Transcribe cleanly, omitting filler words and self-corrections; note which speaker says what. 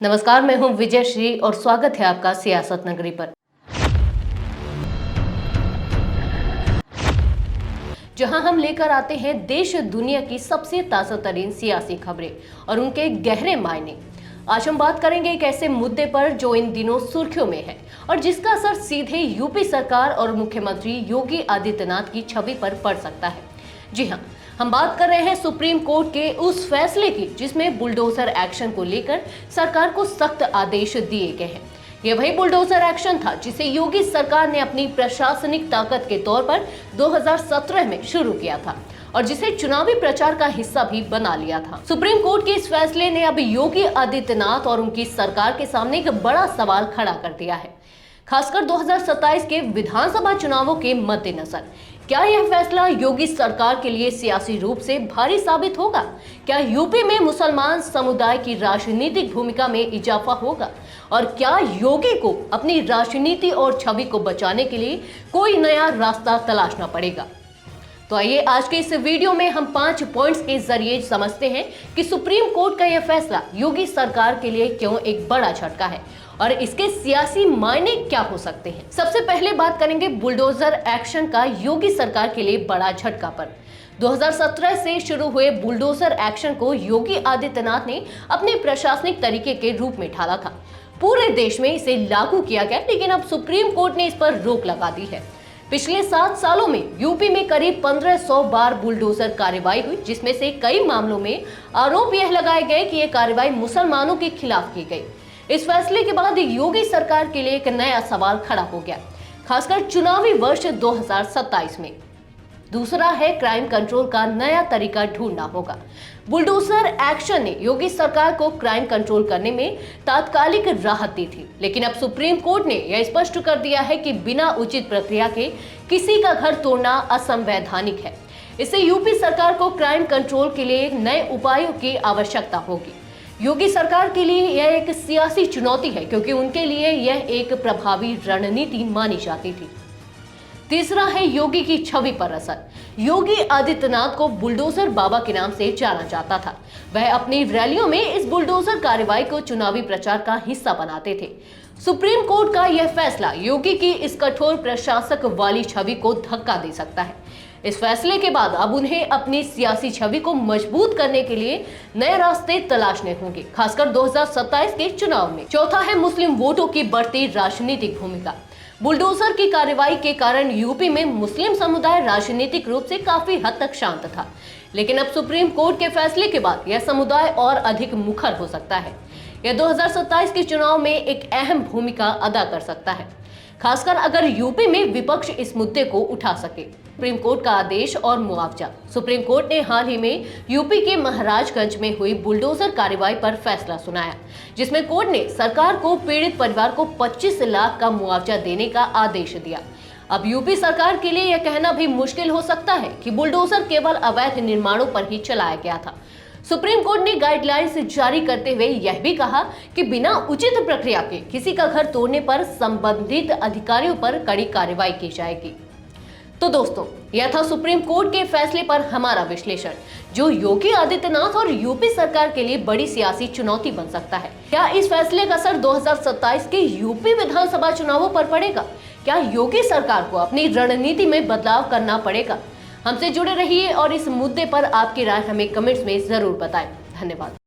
Speaker 1: नमस्कार, मैं हूं विजय श्री और स्वागत है आपका सियासत नगरी पर। जहां हम लेकर आते हैं देश दुनिया की सबसे ताजा तरीन सियासी खबरें और उनके गहरे मायने। आज हम बात करेंगे एक ऐसे मुद्दे पर जो इन दिनों सुर्खियों में है और जिसका असर सीधे यूपी सरकार और मुख्यमंत्री योगी आदित्यनाथ की छवि पर पड़ सकता है। जी हां, हम बात कर रहे हैं सुप्रीम कोर्ट के उस फैसले की जिसमें बुलडोजर एक्शन को लेकर सरकार को सख्त आदेश दिए गए हैं। यह वही बुलडोजर एक्शन था जिसे योगी सरकार ने अपनी प्रशासनिक ताकत के तौर पर 2017 में शुरू किया था और जिसे चुनावी प्रचार का हिस्सा भी बना लिया था। सुप्रीम कोर्ट के इस फैसले ने अब योगी आदित्यनाथ और उनकी सरकार के सामने एक बड़ा सवाल खड़ा कर दिया है, खासकर 2027 के विधानसभा चुनावों के मद्देनजर। क्या यह फैसला योगी सरकार के लिए सियासी रूप से भारी साबित होगा? क्या यूपी में मुसलमान समुदाय की राजनीतिक भूमिका में इजाफा होगा? और क्या योगी को अपनी राजनीति और छवि को बचाने के लिए कोई नया रास्ता तलाशना पड़ेगा? तो आइए आज के इस वीडियो में हम 5 पॉइंट्स के जरिए समझते हैं कि सुप्रीम कोर्ट का यह फैसला योगी सरकार के लिए क्यों एक बड़ा झटका है और इसके सियासी मायने क्या हो सकते हैं। सबसे पहले बात करेंगे बुलडोजर एक्शन का योगी सरकार के लिए बड़ा झटका पर। 2017 से शुरू हुए बुलडोजर एक्शन को योगी आदित्यनाथ ने अपने प्रशासनिक तरीके के रूप में ढाला था। पूरे देश में इसे लागू किया गया, लेकिन अब सुप्रीम कोर्ट ने इस पर रोक लगा दी है। पिछले 7 सालों में यूपी में करीब 1500 बार बुलडोजर कार्रवाई हुई, जिसमें से कई मामलों में आरोप यह लगाए गए कि यह कार्रवाई मुसलमानों के खिलाफ की गई। इस फैसले के बाद योगी सरकार के लिए एक नया सवाल खड़ा हो गया, खासकर चुनावी वर्ष 2027 में। दूसरा है क्राइम कंट्रोल का नया तरीका ढूंढना होगा। बुलडोजर एक्शन ने योगी सरकार को क्राइम कंट्रोल करने में तात्कालिक राहत दी थी, लेकिन अब सुप्रीम कोर्ट ने यह स्पष्ट कर दिया है कि बिना उचित प्रक्रिया के किसी का घर तोड़ना असंवैधानिक है। इससे यूपी सरकार को क्राइम कंट्रोल के लिए नए उपायों की आवश्यकता होगी। योगी सरकार के लिए यह एक सियासी चुनौती है, क्योंकि उनके लिए यह एक प्रभावी रणनीति मानी जाती थी। तीसरा है योगी की छवि पर असर। योगी आदित्यनाथ को बुलडोजर बाबा के नाम से जाना जाता था। वह अपनी रैलियों में इस बुलडोजर कार्रवाई को चुनावी प्रचार का हिस्सा बनाते थे। सुप्रीम कोर्ट का यह फैसला योगी की इस कठोर प्रशासक वाली छवि को धक्का दे सकता है। इस फैसले के बाद अब उन्हें अपनी सियासी छवि को मजबूत करने के लिए नए रास्ते तलाशने होंगे, खासकर 2027 के चुनाव में। चौथा है मुस्लिम वोटों की बढ़ती राजनीतिक भूमिका। बुलडोजर की कार्रवाई के कारण यूपी में मुस्लिम समुदाय राजनीतिक रूप से काफी हद तक शांत था, लेकिन अब सुप्रीम कोर्ट के फैसले के बाद यह समुदाय और अधिक मुखर हो सकता है। यह 2027 के चुनाव में एक अहम भूमिका अदा कर सकता है, खासकर अगर यूपी में विपक्ष इस मुद्दे को उठा सके। सुप्रीम कोर्ट का आदेश और मुआवजा। सुप्रीम कोर्ट ने हाल ही में यूपी के महाराजगंज में हुई बुलडोजर कार्रवाई पर फैसला सुनाया, जिसमें कोर्ट ने सरकार को पीड़ित परिवार को 25 लाख का मुआवजा देने का आदेश दिया। अब यूपी सरकार के लिए यह कहना भी मुश्किल हो सकता है कि बुलडोजर केवल अवैध निर्माणों पर ही चलाया गया था। सुप्रीम कोर्ट ने गाइडलाइंस जारी करते हुए यह भी कहा कि बिना उचित प्रक्रिया के किसी का घर तोड़ने पर संबंधित अधिकारियों पर कड़ी कार्रवाई की जाएगी। तो दोस्तों, यह था सुप्रीम कोर्ट के फैसले पर हमारा विश्लेषण, जो योगी आदित्यनाथ और यूपी सरकार के लिए बड़ी सियासी चुनौती बन सकता है। क्या इस फैसले का असर 2027 के यूपी विधानसभा चुनावों पर पड़ेगा? क्या योगी सरकार को अपनी रणनीति में बदलाव करना पड़ेगा? हमसे जुड़े रहिए और इस मुद्दे पर आपकी राय हमें कमेंट्स में जरूर बताएं। धन्यवाद।